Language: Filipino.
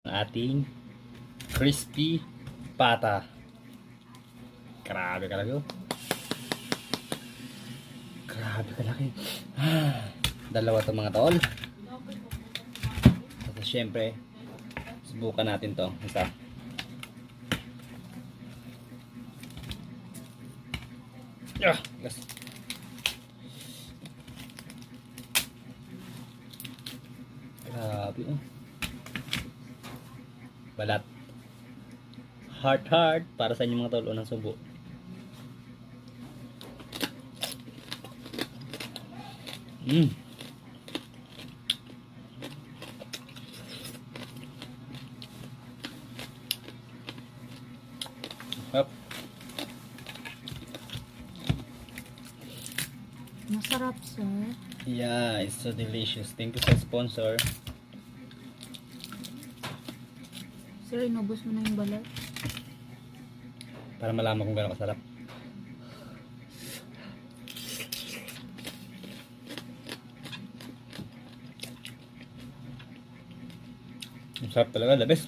Ating crispy pata. Grabe kalaki oh. Grabe kalaki. Dalawa to mga tol. Tapos syempre, subukan natin to. Isa. Yes. Grabe oh. Balat. Heart para sa inyo mga tol. Unang subo. Up. Masarap, sir. Yeah, it's so delicious. Thank you sa sponsor. Sir, inubos mo na yung balat. Para malaman kung gano'ng kasarap. Ang sarap talaga, the best.